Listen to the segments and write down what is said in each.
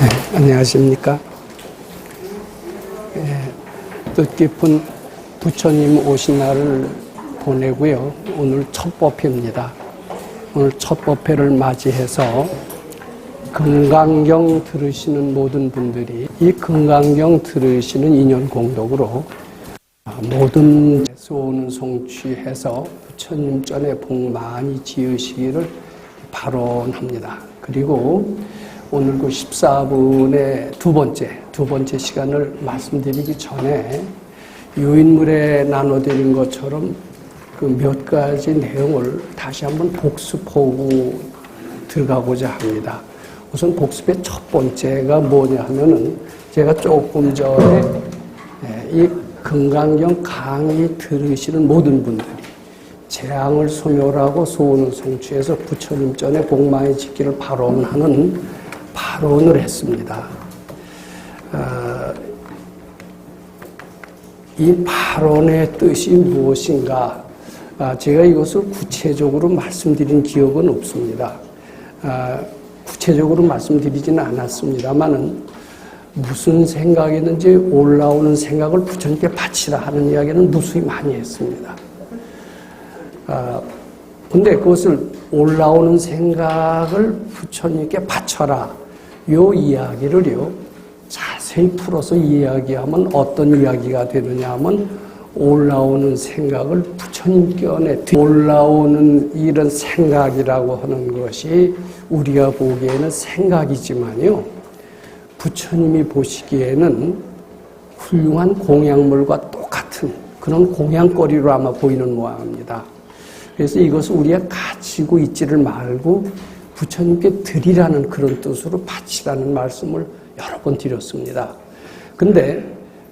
네, 안녕하십니까. 뜻깊은 부처님 오신 날을 보내고요. 오늘 첫 법회입니다. 오늘 첫 법회를 맞이해서 금강경 들으시는 모든 분들이 이 금강경 들으시는 인연 공덕으로 모든 소원 성취해서 부처님 전에 복 많이 지으시기를 발언합니다. 그리고 오늘 그 14분의 두 번째 시간을 말씀드리기 전에 유인물에 나눠드린 것처럼 그 몇 가지 내용을 다시 한번 복습하고 들어가고자 합니다. 우선 복습의 첫 번째가 뭐냐 하면은 제가 조금 전에 이 금강경 강의 들으시는 모든 분들이 재앙을 소멸하고 소원을 성취해서 부처님 전에 복 많이 짓기를 발언하는 발언을 했습니다. 이 발언의 뜻이 무엇인가? 제가 이것을 구체적으로 말씀드린 기억은 없습니다. 구체적으로 말씀드리지는 않았습니다만은 무슨 생각이든지 올라오는 생각을 부처님께 바치라 하는 이야기는 무수히 많이 했습니다. 근데 그것을 올라오는 생각을 부처님께 바쳐라. 요 이야기를요, 자세히 풀어서 이야기하면 어떤 이야기가 되느냐 하면 올라오는 생각을 부처님께 올라오는 이런 생각이라고 하는 것이 우리가 보기에는 생각이지만요, 부처님이 보시기에는 훌륭한 공양물과 똑같은 그런 공양거리로 아마 보이는 모양입니다. 그래서 이것을 우리가 가지고 있지를 말고 부처님께 드리라는 그런 뜻으로 바치라는 말씀을 여러 번 드렸습니다. 근데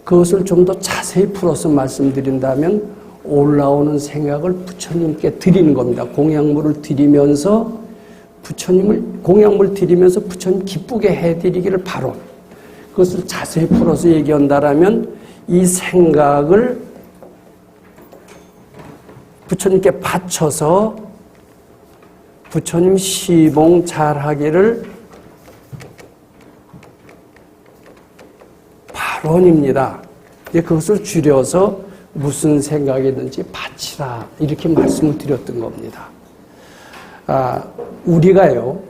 그것을 좀 더 자세히 풀어서 말씀드린다면 올라오는 생각을 부처님께 드리는 겁니다. 공양물을 드리면서 공양물 드리면서 부처님 기쁘게 해드리기를 바로. 그것을 자세히 풀어서 얘기한다면 이 생각을 부처님께 바쳐서 부처님 시봉 잘하기를 발언입니다. 그것을 줄여서 무슨 생각이든지 바치라 이렇게 말씀을 드렸던 겁니다. 우리가요,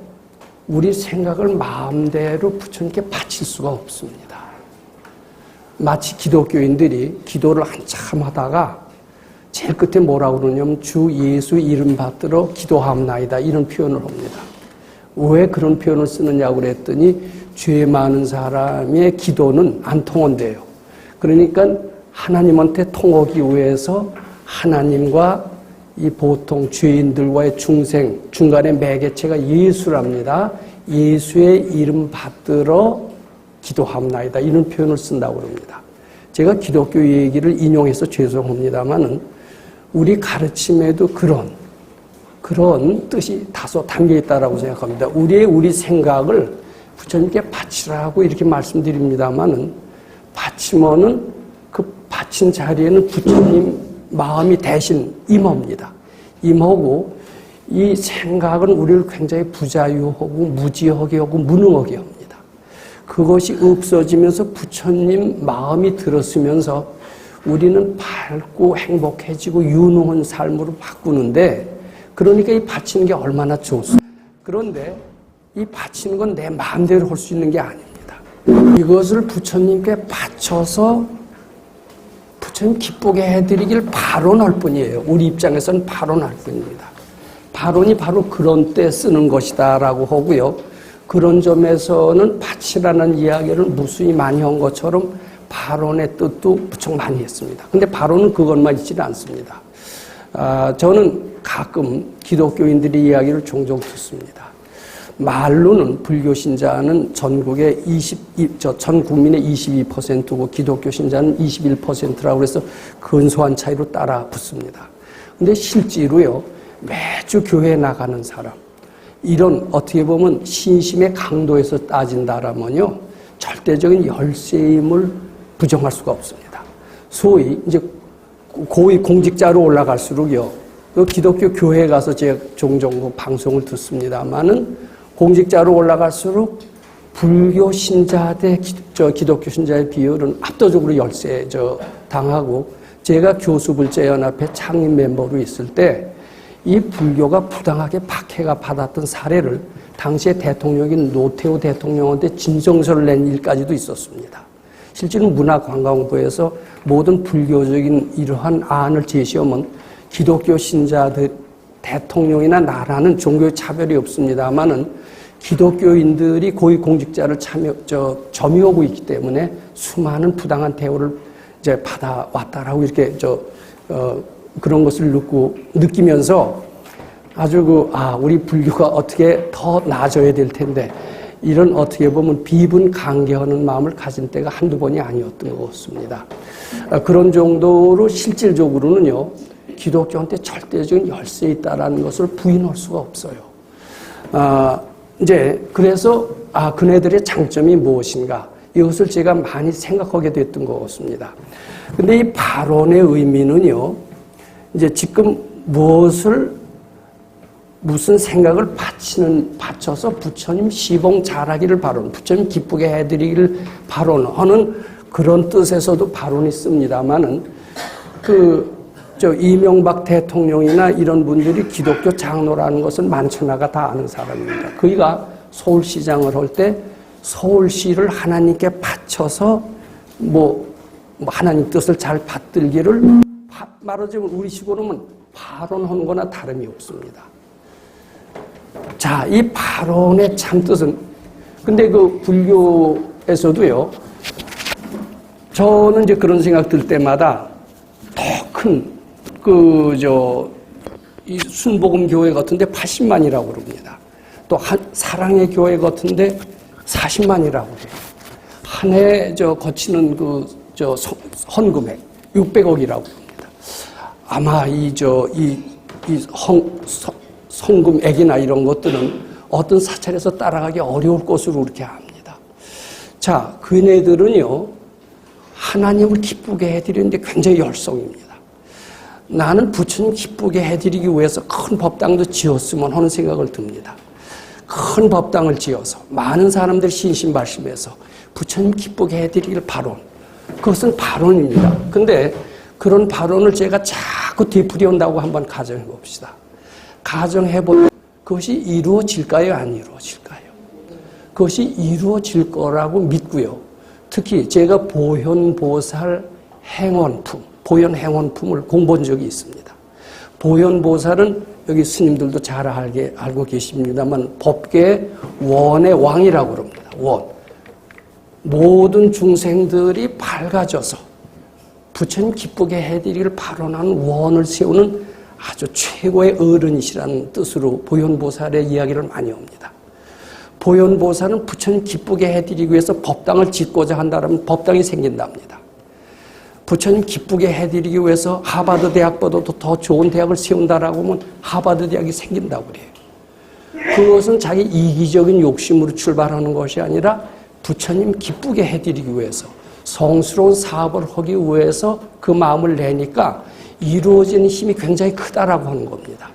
우리 생각을 마음대로 부처님께 바칠 수가 없습니다. 마치 기독교인들이 기도를 한참 하다가 제일 끝에 뭐라고 그러냐면 주 예수 이름 받들어 기도하옵나이다 이런 표현을 합니다. 왜 그런 표현을 쓰느냐고 그랬더니 죄 많은 사람의 기도는 안 통한대요. 그러니까 하나님한테 통하기 위해서 하나님과 이 보통 죄인들과의 중간의 매개체가 예수랍니다. 예수의 이름 받들어 기도하옵나이다 이런 표현을 쓴다고 합니다. 제가 기독교 얘기를 인용해서 죄송합니다만은 우리 가르침에도 그런 뜻이 다소 담겨 있다라고 생각합니다. 우리 생각을 부처님께 바치라고 이렇게 말씀드립니다만은 바치면은 그 바친 자리에는 부처님 마음이 대신 임합니다. 임하고 이 생각은 우리를 굉장히 부자유하고 무지하게 하고 무능하게 합니다. 그것이 없어지면서 부처님 마음이 들었으면서 우리는 밝고 행복해지고 유능한 삶으로 바꾸는데, 그러니까 이 바치는 게 얼마나 좋습니다. 그런데 이 바치는 건 내 마음대로 할 수 있는 게 아닙니다. 이것을 부처님께 바쳐서 부처님 기쁘게 해드리길 발언할 뿐이에요. 우리 입장에서는 발언할 뿐입니다. 발언이 바로 그런 때 쓰는 것이다 라고 하고요. 그런 점에서는 바치라는 이야기를 무수히 많이 한 것처럼 발언의 뜻도 무척 많이 했습니다. 근데 발언은 그것만 있지는 않습니다. 저는 가끔 기독교인들의 이야기를 종종 듣습니다. 말로는 불교 신자는 전 국민의 22%고 기독교 신자는 21%라고 해서 근소한 차이로 따라 붙습니다. 근데 실제로요, 매주 교회에 나가는 사람, 이런 어떻게 보면 신심의 강도에서 따진다라면요, 절대적인 열세임을 부정할 수가 없습니다. 소위 이제 고위 공직자로 올라갈수록요, 그 기독교 교회에 가서 제가 종종 방송을 듣습니다만은 공직자로 올라갈수록 불교 신자 대 기독교 신자의 비율은 압도적으로 열세 당하고, 제가 교수불제연합회 창립 멤버로 있을 때 이 불교가 부당하게 박해가 받았던 사례를 당시의 대통령인 노태우 대통령한테 진정서를 낸 일까지도 있었습니다. 실제로 문화관광부에서 모든 불교적인 이러한 안을 제시하면 기독교 신자들, 대통령이나 나라는 종교의 차별이 없습니다만은 기독교인들이 고위공직자를 점유하고 있기 때문에 수많은 부당한 대우를 이제 받아왔다라고 이렇게 그런 것을 느끼면서 아주 우리 불교가 어떻게 더 나아져야 될 텐데, 이런 어떻게 보면 비분강개하는 마음을 가진 때가 한두 번이 아니었던 것 같습니다. 그런 정도로 실질적으로는요, 기독교한테 절대적인 열쇠 있다라는 것을 부인할 수가 없어요. 이제 그래서 그네들의 장점이 무엇인가, 이것을 제가 많이 생각하게 됐던 것 같습니다. 근데 이 발언의 의미는요, 이제 지금 무슨 생각을 바쳐서 부처님 시봉 잘하기를 바론, 부처님 기쁘게 해드리기를 바론하는 그런 뜻에서도 발언이 씁니다만은, 이명박 대통령이나 이런 분들이 기독교 장로라는 것을 만천하가 다 아는 사람입니다. 그이가 서울시장을 할 때 서울시를 하나님께 바쳐서 하나님 뜻을 잘 받들기를 말하자면 우리식으로 하면 발언한 거나 다름이 없습니다. 자, 이 발언의 참 뜻은, 근데 그 불교에서도요, 저는 이제 그런 생각 들 때마다 더 큰 이 순복음 교회 같은데 80만이라고 그럽니다. 또 사랑의 교회 같은데 40만이라고 그래요. 한 해 거치는 헌금액 600억이라고 합니다. 아마 성금액이나 이런 것들은 어떤 사찰에서 따라가기 어려울 것으로 그렇게 합니다. 자, 그네들은요, 하나님을 기쁘게 해드리는데 굉장히 열성입니다. 나는 부처님 기쁘게 해드리기 위해서 큰 법당도 지었으면 하는 생각을 듭니다. 큰 법당을 지어서 많은 사람들 신신발심해서 부처님 기쁘게 해드리길 바론. 그것은 발언입니다. 근데 그런 발언을 제가 자꾸 되풀이한다고 한번 가정해 봅시다. 가정해보면 그것이 이루어질까요? 안 이루어질까요? 그것이 이루어질 거라고 믿고요. 특히 제가 보현보살 행원품, 보현행원품을 공부한 적이 있습니다. 보현보살은 여기 스님들도 잘 알고 계십니다만 법계의 원의 왕이라고 그럽니다. 원. 모든 중생들이 밝아져서 부처님 기쁘게 해드리기를 발언하는 원을 세우는 아주 최고의 어른이시라는 뜻으로 보현보살의 이야기를 많이 합니다. 보현보살은 부처님 기쁘게 해드리기 위해서 법당을 짓고자 한다면 법당이 생긴답니다. 부처님 기쁘게 해드리기 위해서 하버드 대학보다도 더 좋은 대학을 세운다라고 하면 하버드 대학이 생긴다고 그래요. 그것은 자기 이기적인 욕심으로 출발하는 것이 아니라 부처님 기쁘게 해드리기 위해서 성스러운 사업을 하기 위해서 그 마음을 내니까 이루어지는 힘이 굉장히 크다라고 하는 겁니다.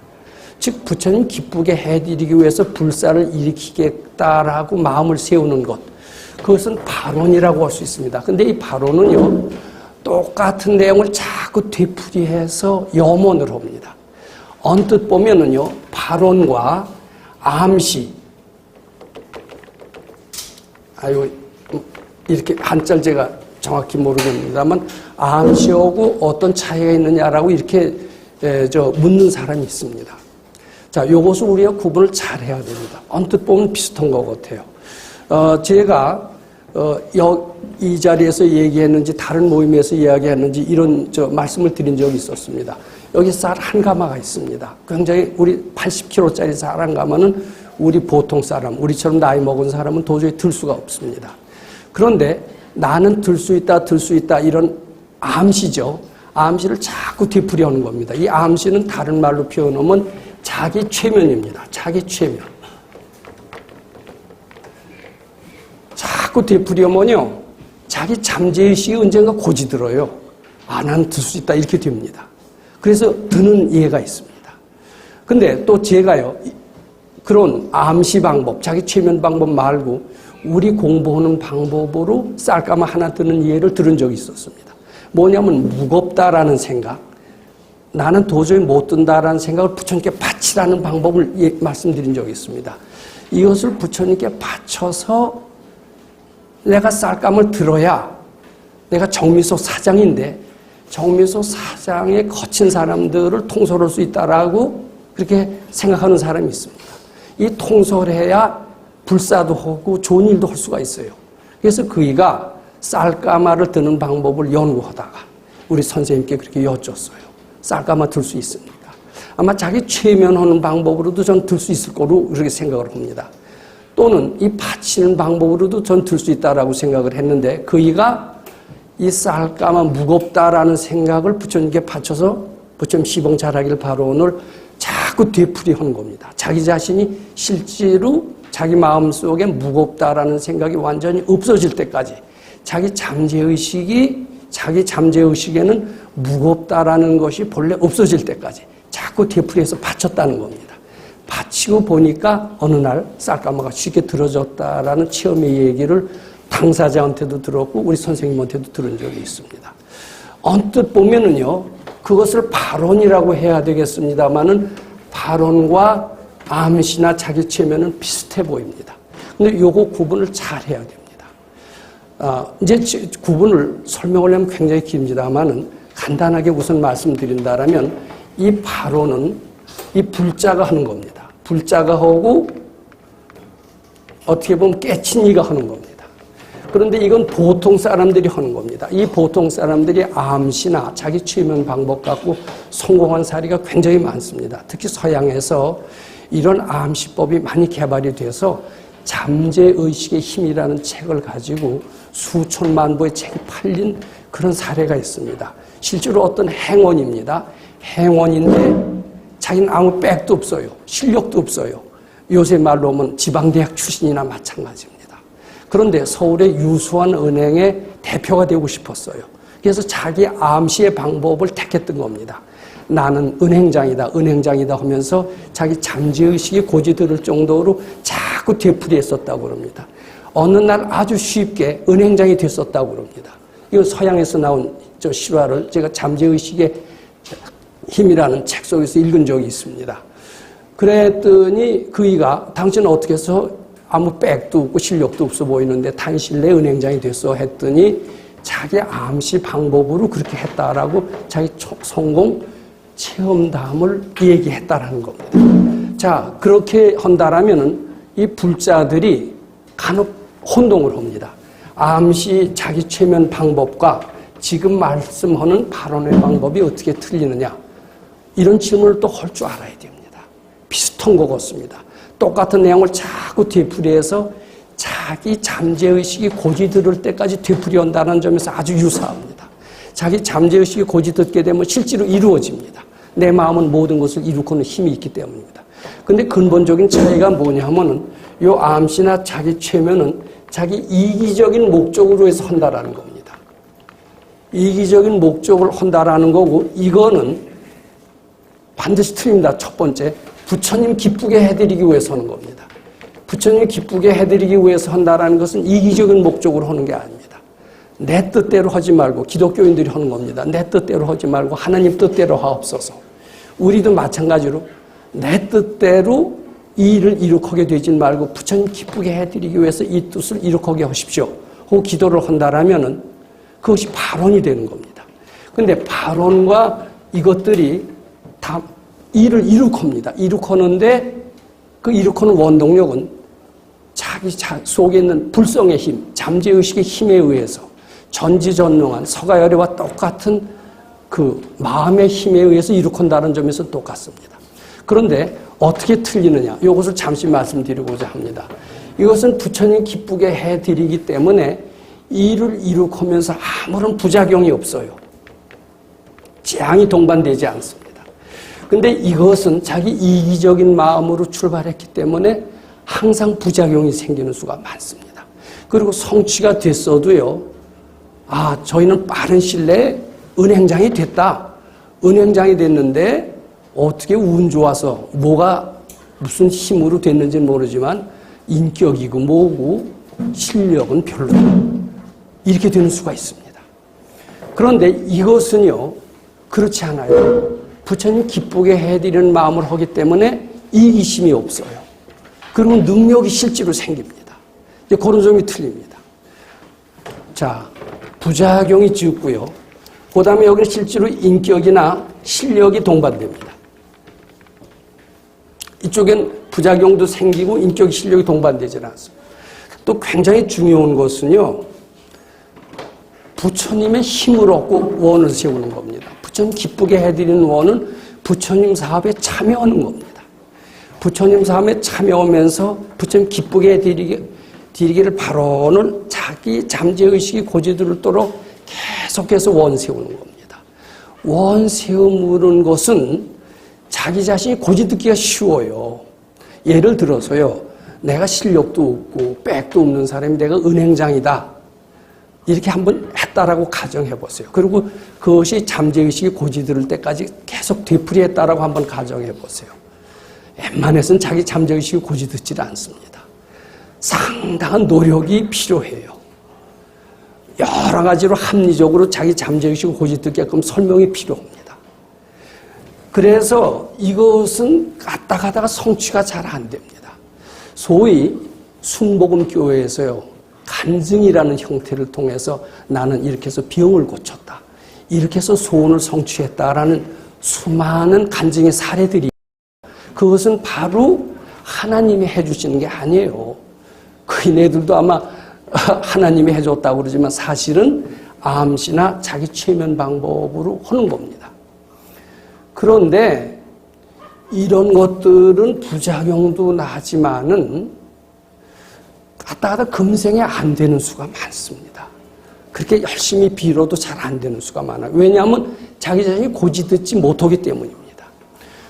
즉 부처님 기쁘게 해드리기 위해서 불사를 일으키겠다라고 마음을 세우는 것, 그것은 발언이라고 할 수 있습니다. 근데 이 발언은요, 똑같은 내용을 자꾸 되풀이해서 염원을 합니다. 언뜻 보면은요, 발언과 암시, 이렇게 한자를 제가 정확히 모르겠습니다만 암시하고 어떤 차이가 있느냐라고 이렇게 묻는 사람이 있습니다. 자, 요것을 우리가 구분을 잘 해야 됩니다. 언뜻 보면 비슷한 것 같아요. 제가 이 자리에서 얘기했는지 다른 모임에서 이야기했는지 이런 말씀을 드린 적이 있었습니다. 여기 쌀 한 가마가 있습니다. 굉장히 우리 80kg짜리 쌀 한 가마는 우리 보통 사람, 우리처럼 나이 먹은 사람은 도저히 들 수가 없습니다. 그런데 나는 들 수 있다 이런 암시죠. 암시를 자꾸 되풀이하는 겁니다. 이 암시는 다른 말로 표현하면 자기 최면입니다. 자기 최면. 자꾸 되풀이하면요, 자기 잠재의식이 언젠가 고지들어요. 난 들 수 있다 이렇게 됩니다. 그래서 드는 예가 있습니다. 근데 또 제가요, 그런 암시 방법, 자기 최면 방법 말고 우리 공부하는 방법으로 쌀가마 하나 드는 예를 들은 적이 있었습니다. 뭐냐면 무겁다라는 생각, 나는 도저히 못 든다라는 생각을 부처님께 바치라는 방법을 말씀드린 적이 있습니다. 이것을 부처님께 바쳐서 내가 쌀감을 들어야 내가 정미소 사장인데 정미소 사장에 거친 사람들을 통솔할 수 있다라고 그렇게 생각하는 사람이 있습니다. 이 통솔해야 불사도 하고 좋은 일도 할 수가 있어요. 그래서 그이가 쌀가마를 드는 방법을 연구하다가 우리 선생님께 그렇게 여쭸어요. 쌀가마 들 수 있습니까? 아마 자기 최면하는 방법으로도 전 들 수 있을 거로 그렇게 생각을 합니다. 또는 이 받치는 방법으로도 전 들 수 있다라고 생각을 했는데 그이가 이 쌀가마 무겁다라는 생각을 부처님께 바쳐서 부처님 시봉 잘하길 바라오늘 자꾸 되풀이하는 겁니다. 자기 자신이 실제로 자기 마음속에 무겁다라는 생각이 완전히 없어질 때까지 자기 잠재의식에는 무겁다라는 것이 본래 없어질 때까지 자꾸 되풀이해서 바쳤다는 겁니다. 바치고 보니까 어느 날 쌀가마가 쉽게 들어졌다라는 체험의 얘기를 당사자한테도 들었고 우리 선생님한테도 들은 적이 있습니다. 언뜻 보면은요, 그것을 발언이라고 해야 되겠습니다만은 발언과 암시나 자기 체면은 비슷해 보입니다. 근데 요거 구분을 잘 해야 됩니다. 이제 구분을 설명을 하면 굉장히 깁니다만은 간단하게 우선 말씀드린다라면 이 발언은 이 불자가 하는 겁니다. 불자가 하고 어떻게 보면 깨친 이가 하는 겁니다. 그런데 이건 보통 사람들이 하는 겁니다. 이 보통 사람들이 암시나 자기 최면 방법 갖고 성공한 사례가 굉장히 많습니다. 특히 서양에서 이런 암시법이 많이 개발이 돼서 잠재의식의 힘이라는 책을 가지고 수천만 부의 책이 팔린 그런 사례가 있습니다. 실제로 어떤 행원입니다. 행원인데 자기는 아무 백도 없어요. 실력도 없어요. 요새 말로 하면 지방대학 출신이나 마찬가지입니다. 그런데 서울의 유수한 은행의 대표가 되고 싶었어요. 그래서 자기 암시의 방법을 택했던 겁니다. 나는 은행장이다 하면서 자기 잠재의식이 고지들을 정도로 자꾸 되풀이했었다고 그럽니다. 어느 날 아주 쉽게 은행장이 됐었다고 그럽니다. 이건 서양에서 나온 저 실화를 제가 잠재의식의 힘이라는 책 속에서 읽은 적이 있습니다. 그랬더니 그이가 당신은 어떻게 해서 아무 백도 없고 실력도 없어 보이는데 단신내 은행장이 됐어 했더니 자기 암시 방법으로 그렇게 했다라고 자기 성공 체험담을 얘기했다라는 겁니다. 자, 그렇게 한다라면은 이 불자들이 간혹 혼동을 합니다. 암시 자기 최면 방법과 지금 말씀하는 발언의 방법이 어떻게 틀리느냐. 이런 질문을 또 할 줄 알아야 됩니다. 비슷한 것 같습니다. 똑같은 내용을 자꾸 되풀이해서 자기 잠재의식이 고지들을 때까지 되풀이한다는 점에서 아주 유사합니다. 자기 잠재의식이 고지듣게 되면 실제로 이루어집니다. 내 마음은 모든 것을 이루고는 힘이 있기 때문입니다. 근데 근본적인 차이가 뭐냐면은 요 암시나 자기 최면은 자기 이기적인 목적으로 해서 한다라는 겁니다. 이기적인 목적을 한다라는 거고 이거는 반드시 틀립니다. 첫 번째, 부처님 기쁘게 해드리기 위해서 하는 겁니다. 부처님 기쁘게 해드리기 위해서 한다라는 것은 이기적인 목적으로 하는 게 아닙니다. 내 뜻대로 하지 말고 기독교인들이 하는 겁니다. 내 뜻대로 하지 말고 하나님 뜻대로 하옵소서. 우리도 마찬가지로 내 뜻대로 이 일을 이룩하게 되지 말고 부처님 기쁘게 해드리기 위해서 이 뜻을 이룩하게 하십시오. 그 기도를 한다라면은 그것이 발언이 되는 겁니다. 근데 발언과 이것들이 다 일을 이룩합니다. 이룩하는데 그 이룩하는 원동력은 자기 속에 있는 불성의 힘, 잠재의식의 힘에 의해서 전지전능한 서가열애와 똑같은 그 마음의 힘에 의해서 이룩한다는 점에서 똑같습니다. 그런데 어떻게 틀리느냐? 이것을 잠시 말씀드리고자 합니다. 이것은 부처님 기쁘게 해드리기 때문에 일을 이룩하면서 아무런 부작용이 없어요. 재앙이 동반되지 않습니다. 근데 이것은 자기 이기적인 마음으로 출발했기 때문에 항상 부작용이 생기는 수가 많습니다. 그리고 성취가 됐어도요, 저희는 빠른 시일 내에 은행장이 됐다. 은행장이 됐는데 어떻게 운 좋아서 뭐가 무슨 힘으로 됐는지는 모르지만 인격이고 뭐고 실력은 별로다. 이렇게 되는 수가 있습니다. 그런데 이것은요, 그렇지 않아요. 부처님 기쁘게 해드리는 마음을 하기 때문에 이기심이 없어요. 그러면 능력이 실제로 생깁니다. 이제 그런 점이 틀립니다. 자, 부작용이 적고요. 그 다음에 여기는 실제로 인격이나 실력이 동반됩니다. 이쪽엔 부작용도 생기고 인격, 실력이 동반되지 않습니다. 또 굉장히 중요한 것은요, 부처님의 힘을 얻고 원을 세우는 겁니다. 부처님 기쁘게 해드리는 원은 부처님 사업에 참여하는 겁니다. 부처님 사업에 참여하면서 부처님 기쁘게 해드리기를 바로는 자기 잠재의식이 고지들도록 계속해서 원 세우는 겁니다. 원 세우는 것은 자기 자신이 고지듣기가 쉬워요. 예를 들어서요, 내가 실력도 없고 백도 없는 사람이 내가 은행장이다. 이렇게 한번 했다라고 가정해보세요. 그리고 그것이 잠재의식이 고지들을 때까지 계속 되풀이했다라고 한번 가정해보세요. 웬만해서는 자기 잠재의식이 고지듣지 않습니다. 상당한 노력이 필요해요. 여러 가지로 합리적으로 자기 잠재의식을 고지듣게끔 설명이 필요합니다. 그래서 이것은 갔다 가다가 성취가 잘 안 됩니다. 소위 순복음교회에서요, 간증이라는 형태를 통해서 나는 이렇게 해서 병을 고쳤다, 이렇게 해서 소원을 성취했다라는 수많은 간증의 사례들이, 그것은 바로 하나님이 해주시는 게 아니에요. 그이네들도 아마 하나님이 해줬다고 그러지만 사실은 암시나 자기 최면 방법으로 하는 겁니다. 그런데 이런 것들은 부작용도 나지만은 갔다 가다 금생에 안 되는 수가 많습니다. 그렇게 열심히 빌어도 잘 안 되는 수가 많아요. 왜냐하면 자기 자신이 고지듣지 못하기 때문입니다.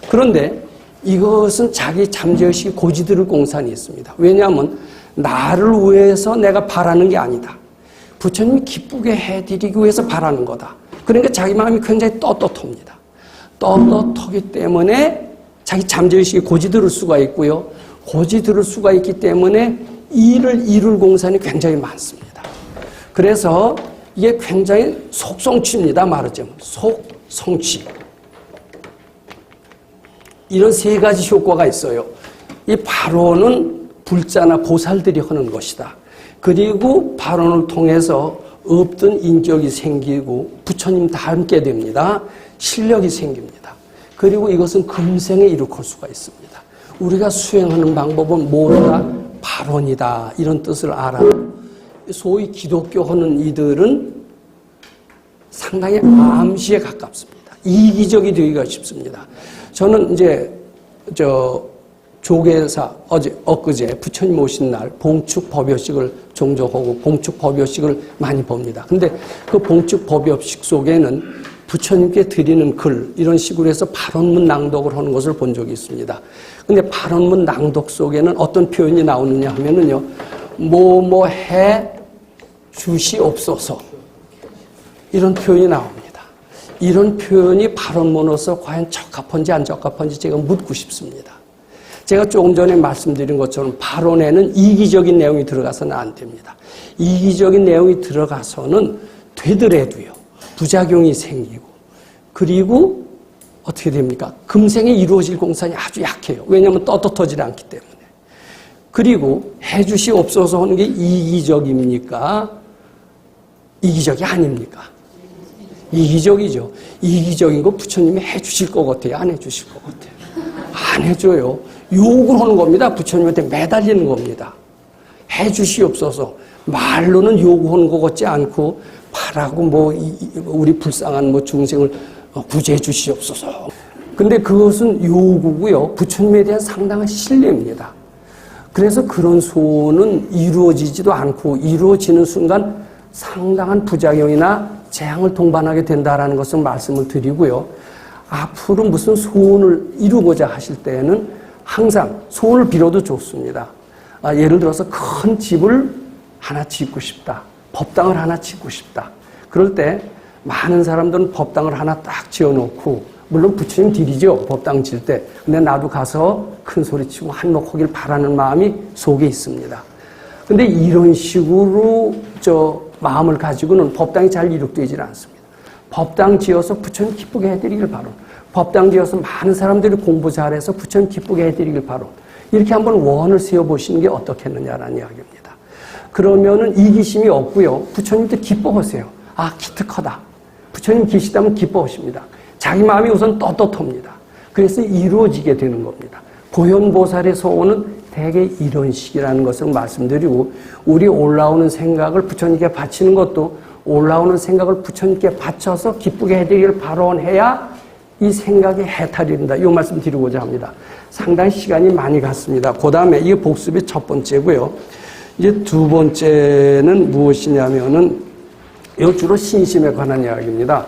그런데 이것은 자기 잠재의식이 고지들을 공산이 있습니다. 왜냐하면 나를 위해서 내가 바라는 게 아니다. 부처님이 기쁘게 해드리기 위해서 바라는 거다. 그러니까 자기 마음이 굉장히 떳떳합니다. 떳떳하기 때문에 자기 잠재의식이 고지들을 수가 있고요. 고지들을 수가 있기 때문에 일을 이룰 공산이 굉장히 많습니다. 그래서 이게 굉장히 속성취입니다. 말하자면 속성취. 이런 세 가지 효과가 있어요. 이 발언은 불자나 보살들이 하는 것이다. 그리고 발언을 통해서 없던 인격이 생기고 부처님 다 함께 됩니다. 실력이 생깁니다. 그리고 이것은 금생에 이룩할 수가 있습니다. 우리가 수행하는 방법은 뭐다? 발언이다. 이런 뜻을 알아. 소위 기독교 하는 이들은 상당히 암시에 가깝습니다. 이기적이 되기가 쉽습니다. 저는 이제 조계사 엊그제 부처님 오신 날 봉축 법요식을 종종하고 봉축 법요식을 많이 봅니다. 근데 그 봉축 법요식 속에는 부처님께 드리는 글 이런 식으로 해서 발언문 낭독을 하는 것을 본 적이 있습니다. 근데 발언문 낭독 속에는 어떤 표현이 나오느냐 하면은요, 뭐뭐 해 주시옵소서 이런 표현이 나옵니다. 이런 표현이 발언문으로서 과연 적합한지 안 적합한지 제가 묻고 싶습니다. 제가 조금 전에 말씀드린 것처럼 발언에는 이기적인 내용이 들어가서는 안 됩니다. 이기적인 내용이 들어가서는 되더라도요, 부작용이 생기고, 그리고 어떻게 됩니까? 금생에 이루어질 공산이 아주 약해요. 왜냐하면 떳떳하지 않기 때문에. 그리고 해주시옵소서 하는 게 이기적입니까? 이기적이 아닙니까? 이기적이죠. 이기적인 거 부처님이 해주실 것 같아요? 안 해주실 것 같아요? 안 해줘요. 욕을 하는 겁니다. 부처님한테 매달리는 겁니다. 해주시옵소서. 말로는 요구하는 것 같지 않고 바라고 우리 불쌍한 중생을 구제해 주시옵소서. 근데 그것은 요구고요. 부처님에 대한 상당한 신뢰입니다. 그래서 그런 소원은 이루어지지도 않고 이루어지는 순간 상당한 부작용이나 재앙을 동반하게 된다라는 것을 말씀을 드리고요. 앞으로 무슨 소원을 이루고자 하실 때에는 항상 소원을 빌어도 좋습니다. 예를 들어서 큰 집을 하나 짓고 싶다. 법당을 하나 짓고 싶다. 그럴 때 많은 사람들은 법당을 하나 딱 지어놓고, 물론 부처님 드리죠. 법당 질 때. 근데 나도 가서 큰 소리 치고 한몫하길 바라는 마음이 속에 있습니다. 근데 이런 식으로 마음을 가지고는 법당이 잘 이룩되질 않습니다. 법당 지어서 부처님 기쁘게 해드리길 바로. 법당 지어서 많은 사람들이 공부 잘해서 부처님 기쁘게 해드리길 바로. 이렇게 한번 원을 세워보시는 게 어떻겠느냐라는 이야기입니다. 그러면은 이기심이 없고요. 부처님도 기뻐하세요. 아, 기특하다. 부처님 계시다면 기뻐하십니다. 자기 마음이 우선 떳떳합니다. 그래서 이루어지게 되는 겁니다. 보현보살의 소원은 대개 이런 식이라는 것을 말씀드리고, 우리 올라오는 생각을 부처님께 바치는 것도 올라오는 생각을 부처님께 바쳐서 기쁘게 해드리기를 발언해야 이 생각이 해탈이 된다. 이 말씀 드리고자 합니다. 상당히 시간이 많이 갔습니다. 그 다음에 이 복습이 첫 번째고요. 이제 두 번째는 무엇이냐면은 이 주로 신심에 관한 이야기입니다.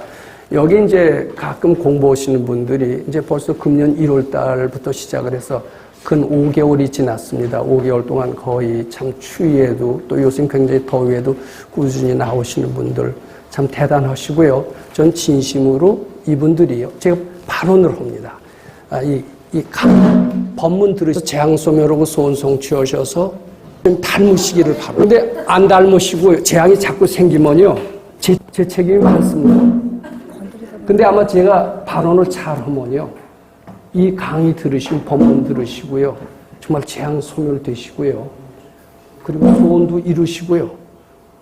여기 이제 가끔 공부하시는 분들이 이제 벌써 금년 1월 달부터 시작을 해서 근 5개월이 지났습니다. 5개월 동안 거의 참 추위에도 또 요즘 굉장히 더위에도 꾸준히 나오시는 분들 참 대단하시고요. 전 진심으로 이분들이요. 제가 발언을 합니다. 법문 들으셔서 재앙소멸하고 소원성취하셔서 좀 닮으시기를 바랍니다. 근데 안 닮으시고 재앙이 자꾸 생기면요. 제 책임이 많습니다. 근데 아마 제가 발언을 잘하면요. 이 강의 들으시면 법문 들으시고요. 정말 재앙 소멸되시고요. 그리고 소원도 이루시고요.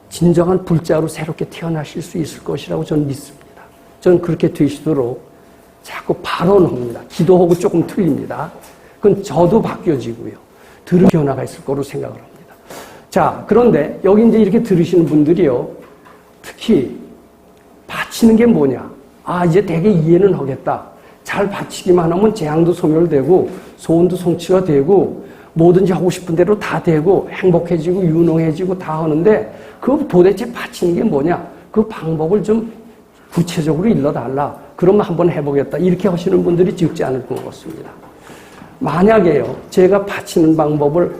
진정한 불자로 새롭게 태어나실 수 있을 것이라고 저는 믿습니다. 저는 그렇게 되시도록 자꾸 발언합니다. 기도하고 조금 틀립니다. 그건 저도 바뀌어지고요. 들을 변화가 있을 거로 생각을 합니다. 자, 그런데 여기 이제 이렇게 들으시는 분들이요. 특히 바치는 게 뭐냐? 아, 이제 되게 이해는 하겠다. 잘 바치기만 하면 재앙도 소멸되고 소원도 성취가 되고 뭐든지 하고 싶은 대로 다 되고 행복해지고 유능해지고 다 하는데 그 도대체 바치는 게 뭐냐? 그 방법을 좀 구체적으로 일러달라. 그러면 한번 해보겠다. 이렇게 하시는 분들이 적지 않을 것 같습니다. 만약에요. 제가 바치는 방법을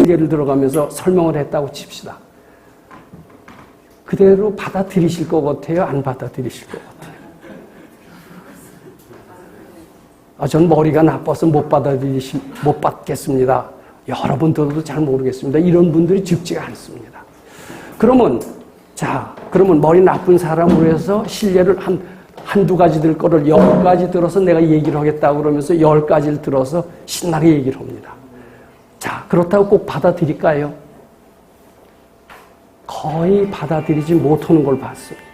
예를 들어가면서 설명을 했다고 칩시다. 그대로 받아들이실 것 같아요? 안 받아들이실 것 같아요? 전 머리가 나빠서 못 받겠습니다. 여러분들도 잘 모르겠습니다. 이런 분들이 적지가 않습니다. 그러면 머리 나쁜 사람으로 해서 신뢰를 한두 가지 들 거를 10가지 들어서 내가 얘기를 하겠다고 그러면서 10가지를 들어서 신나게 얘기를 합니다. 자, 그렇다고 꼭 받아들일까요? 거의 받아들이지 못하는 걸 봤습니다.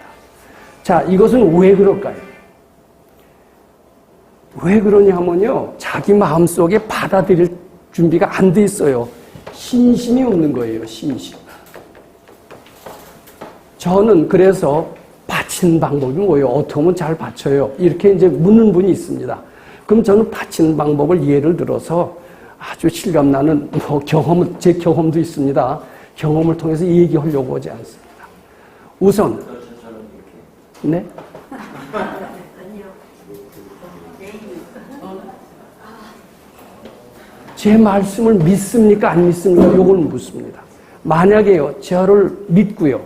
자, 이것은 왜 그럴까요? 왜 그러냐 하면요. 자기 마음속에 받아들일 준비가 안 돼 있어요. 신심이 없는 거예요. 신심. 저는 그래서 바치는 방법이 뭐예요? 어떻게 하면 잘 바쳐요? 이렇게 이제 묻는 분이 있습니다. 그럼 저는 바치는 방법을 예를 들어서 아주 실감나는 제 경험도 있습니다. 경험을 통해서 얘기하려고 하지 않습니다. 우선, 네? 제 말씀을 믿습니까? 안 믿습니까? 요걸 묻습니다. 만약에요, 저를 믿고요,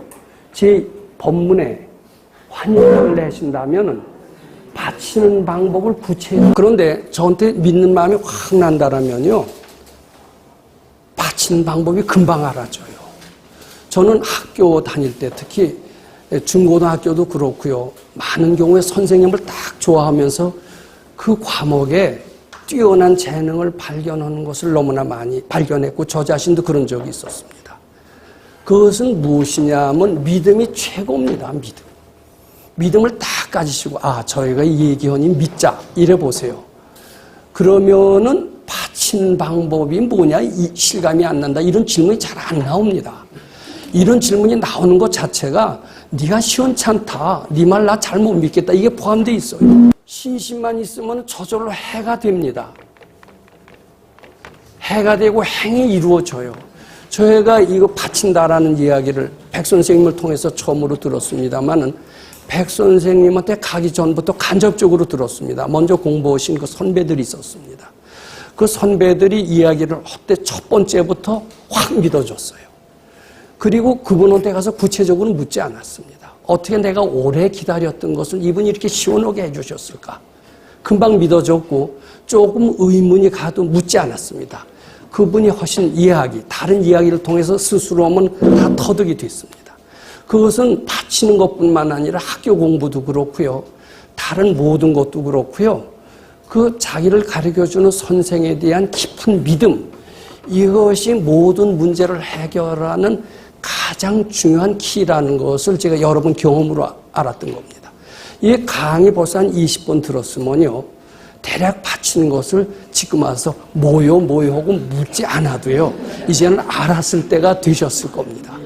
제 법문에 환영을 내신다면은 바치는 방법을 구체적으로. 그런데 저한테 믿는 마음이 확 난다라면요, 바치는 방법이 금방 알아져요. 저는 학교 다닐 때 특히 중고등학교도 그렇고요, 많은 경우에 선생님을 딱 좋아하면서 그 과목에 뛰어난 재능을 발견하는 것을 너무나 많이 발견했고 저 자신도 그런 적이 있었습니다. 그것은 무엇이냐면 믿음이 최고입니다. 믿음을 딱 가지시고 저희가 얘기하니 믿자 이래 보세요. 그러면은 바치는 방법이 뭐냐? 실감이 안 난다. 이런 질문이 잘 안 나옵니다. 이런 질문이 나오는 것 자체가 네가 시원찮다. 네 말 나 잘 못 믿겠다. 이게 포함되어 있어요. 신심만 있으면 저절로 해가 됩니다. 해가 되고 행이 이루어져요. 저희가 이거 바친다라는 이야기를 백 선생님을 통해서 처음으로 들었습니다만은 백 선생님한테 가기 전부터 간접적으로 들었습니다. 먼저 공부하신 그 선배들이 있었습니다. 그 선배들이 이야기를 할 때 첫 번째부터 확 믿어줬어요. 그리고 그분한테 가서 구체적으로 묻지 않았습니다. 어떻게 내가 오래 기다렸던 것을 이분이 이렇게 시원하게 해주셨을까? 금방 믿어줬고 조금 의문이 가도 묻지 않았습니다. 그분이 하신 이야기, 다른 이야기를 통해서 스스로 하면 다 터득이 됐습니다. 그것은 바치는 것뿐만 아니라 학교 공부도 그렇고요. 다른 모든 것도 그렇고요. 그 자기를 가르쳐주는 선생에 대한 깊은 믿음, 이것이 모든 문제를 해결하는 가장 중요한 키라는 것을 제가 여러 번 경험으로 알았던 겁니다. 이 강의 벌써 한 20번 들었으면요. 대략 바치는 것을 지금 와서 뭐요 하고 묻지 않아도요. 이제는 알았을 때가 되셨을 겁니다.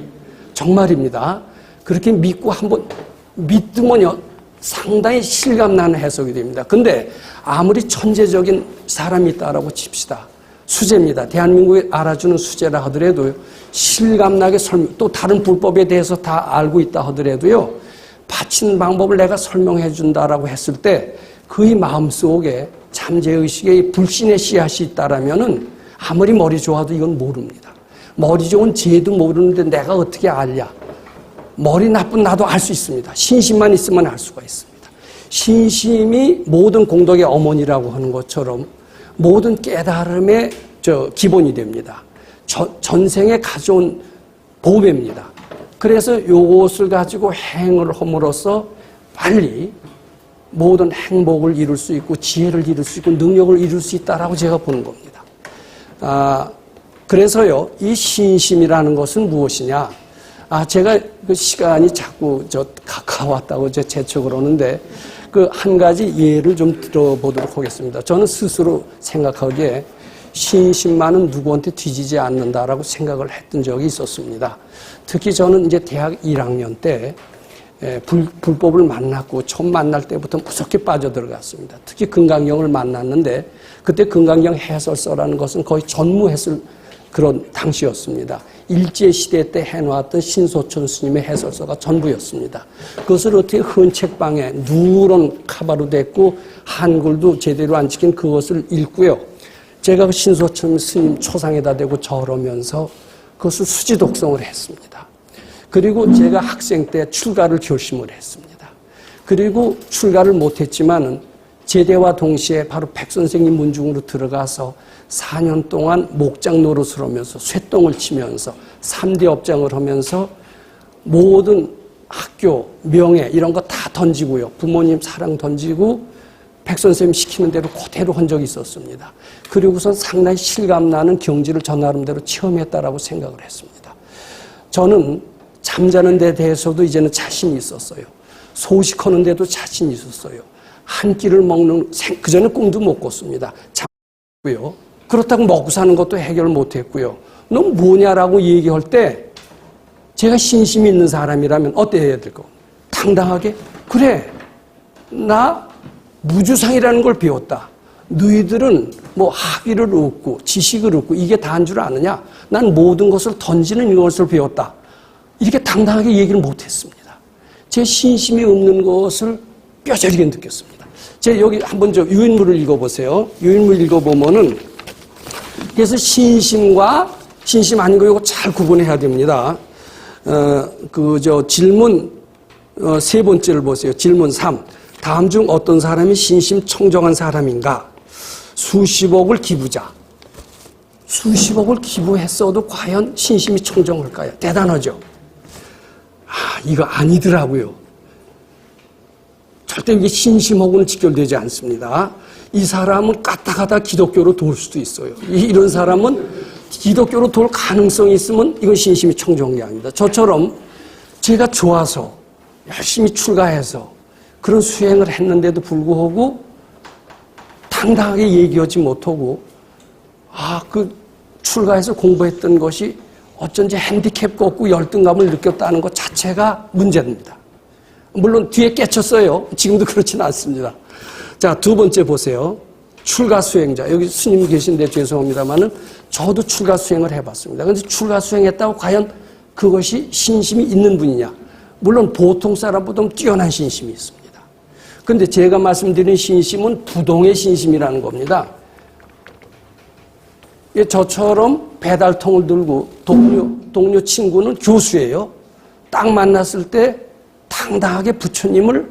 정말입니다. 그렇게 믿고 한번 믿으면요. 상당히 실감나는 해석이 됩니다. 근데 아무리 천재적인 사람이 있다라고 칩시다. 수재입니다. 대한민국에 알아주는 수재라 하더라도요. 실감나게 또 다른 불법에 대해서 다 알고 있다 하더라도요. 바치는 방법을 내가 설명해 준다라고 했을 때 그의 마음속에 잠재의식에 불신의 씨앗이 있다라면은 아무리 머리 좋아도 이건 모릅니다. 머리 좋은 쟤도 모르는데 내가 어떻게 알냐. 머리 나쁜 나도 알 수 있습니다. 신심만 있으면 알 수가 있습니다. 신심이 모든 공덕의 어머니라고 하는 것처럼 모든 깨달음의 기본이 됩니다. 전생에 가져온 보배입니다. 그래서 이것을 가지고 행을 함으로써 빨리 모든 행복을 이룰 수 있고 지혜를 이룰 수 있고 능력을 이룰 수 있다라고 제가 보는 겁니다. 그래서요, 이 신심이라는 것은 무엇이냐? 제가 그 시간이 자꾸 가까웠다고 재촉을 하는데 그 한 가지 예를 좀 들어보도록 하겠습니다. 저는 스스로 생각하기에 신심만은 누구한테 뒤지지 않는다라고 생각을 했던 적이 있었습니다. 특히 저는 이제 대학 1학년 때 불법을 만났고 처음 만날 때부터 무섭게 빠져들어갔습니다. 특히 금강경을 만났는데 그때 금강경 해설서라는 것은 거의 전무했을 그런 당시였습니다. 일제시대 때 해놓았던 신소천 스님의 해설서가 전부였습니다. 그것을 어떻게 흔 책방에 누런 카바로 됐고 한글도 제대로 안 찍힌 그것을 읽고요. 제가 그 신소천 스님 초상에다 대고 절하면서 그것을 수지 독송을 했습니다. 그리고 제가 학생 때 출가를 결심을 했습니다. 그리고 출가를 못했지만은 제대와 동시에 바로 백선생님 문중으로 들어가서 4년 동안 목장 노릇을 하면서 쇠똥을 치면서 3대 업장을 하면서 모든 학교, 명예 이런 거 다 던지고요. 부모님 사랑 던지고 백선생님 시키는 대로 그대로 한 적이 있었습니다. 그리고선 상당히 실감나는 경지를 저 나름대로 체험했다라고 생각을 했습니다. 저는 잠자는 데 대해서도 이제는 자신이 있었어요. 소식하는 데도 자신이 있었어요. 한 끼를 먹는, 그전에 꿈도 못 꿨습니다. 잠고요. 그렇다고 먹고 사는 것도 해결 못 했고요. 너 뭐냐라고 얘기할 때 제가 신심이 있는 사람이라면 어때야 될까? 당당하게 그래 나 무주상이라는 걸 배웠다. 너희들은 뭐 학위를 얻고 지식을 얻고 이게 다인 줄 아느냐? 난 모든 것을 던지는 것을 배웠다. 이렇게 당당하게 얘기를 못했습니다. 제 신심이 없는 것을 뼈저리게 느꼈습니다. 제가 여기 한번 유인물을 읽어보세요. 유인물 읽어보면은 그래서 신심과 신심 아닌 거 이거 잘 구분해야 됩니다. 질문 세 번째를 보세요. 질문 3. 다음 중 어떤 사람이 신심 청정한 사람인가? 수십억을 기부자. 수십억을 기부했어도 과연 신심이 청정할까요? 대단하죠? 이거 아니더라고요. 절대 이게 신심하고는 직결되지 않습니다. 이 사람은 까딱하다 기독교로 돌 수도 있어요. 이런 사람은 기독교로 돌 가능성이 있으면 이건 신심이 청정한 게 아닙니다. 저처럼 제가 좋아서 열심히 출가해서 그런 수행을 했는데도 불구하고 당당하게 얘기하지 못하고 그 출가해서 공부했던 것이 어쩐지 핸디캡도 없고 열등감을 느꼈다는 것 자체가 문제입니다. 물론 뒤에 깨쳤어요. 지금도 그렇지는 않습니다. 자, 두 번째 보세요. 출가 수행자. 여기 스님 계신데 죄송합니다만은 저도 출가 수행을 해봤습니다. 그런데 출가 수행했다고 과연 그것이 신심이 있는 분이냐? 물론 보통 사람보다 뛰어난 신심이 있습니다. 그런데 제가 말씀드린 신심은 부동의 신심이라는 겁니다. 저처럼 배달통을 들고 동료 친구는 교수예요. 딱 만났을 때 당당하게 부처님을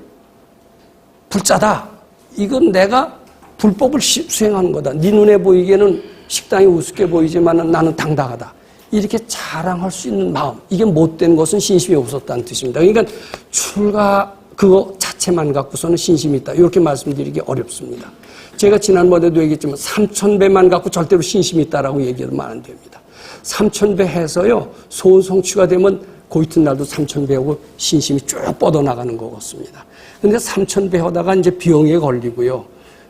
불자다. 이건 내가 불법을 수행하는 거다. 네 눈에 보이기에는 식당이 우습게 보이지만 나는 당당하다. 이렇게 자랑할 수 있는 마음, 이게 못된 것은 신심이 없었다는 뜻입니다. 그러니까 출가 그거 자체만 갖고서는 신심이 있다. 이렇게 말씀드리기 어렵습니다. 제가 지난번에도 얘기했지만 3000배만 갖고 절대로 신심이 있다라고 얘기하면 안 됩니다. 3000배 해서요, 소원 성취가 되면 그 이튿날도 3000배하고 신심이 쭉 뻗어나가는 것 같습니다. 근데 3000배 하다가 이제 병에 걸리고요.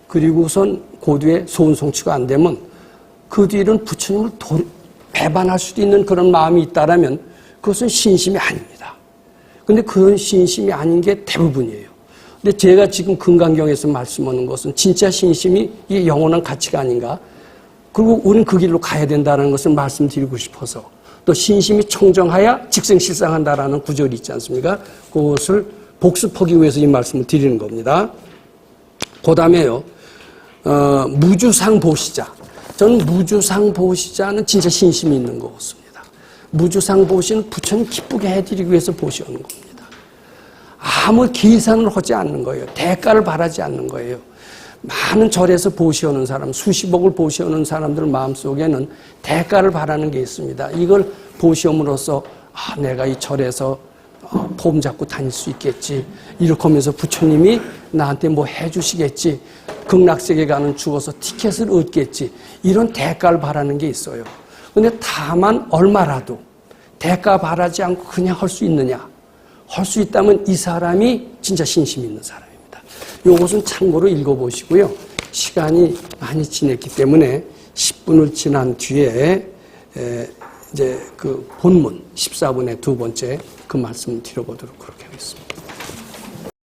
그리고선 그 뒤에 소원 성취가 안 되면 그 뒤는 부처님을 배반할 수도 있는 그런 마음이 있다라면 그것은 신심이 아닙니다. 근데 그런 신심이 아닌 게 대부분이에요. 근데 제가 지금 금강경에서 말씀하는 것은 진짜 신심이 이게 영원한 가치가 아닌가. 그리고 우리는 그 길로 가야 된다는 것을 말씀드리고 싶어서 또 신심이 청정하여 직생실상한다라는 구절이 있지 않습니까? 그것을 복습하기 위해서 이 말씀을 드리는 겁니다. 그 다음에요. 무주상보시자. 저는 무주상보시자는 진짜 신심이 있는 것 같습니다. 무주상보시는 부처님 기쁘게 해드리기 위해서 보시오는 겁니다. 아무 계산을 하지 않는 거예요. 대가를 바라지 않는 거예요. 많은 절에서 보시오는 사람, 수십억을 보시오는 사람들 마음속에는 대가를 바라는 게 있습니다. 이걸 보시옴으로써 내가 이 절에서 폼 잡고 다닐 수 있겠지. 이렇게 하면서 부처님이 나한테 뭐 해주시겠지. 극락세계 가는 죽어서 티켓을 얻겠지. 이런 대가를 바라는 게 있어요. 근데 다만 얼마라도 대가 바라지 않고 그냥 할 수 있느냐. 할 수 있다면 이 사람이 진짜 신심 있는 사람입니다. 이것은 참고로 읽어보시고요. 시간이 많이 지냈기 때문에 10분을 지난 뒤에 이제 그 본문 14분의 두 번째 그 말씀을 드려보도록 그렇게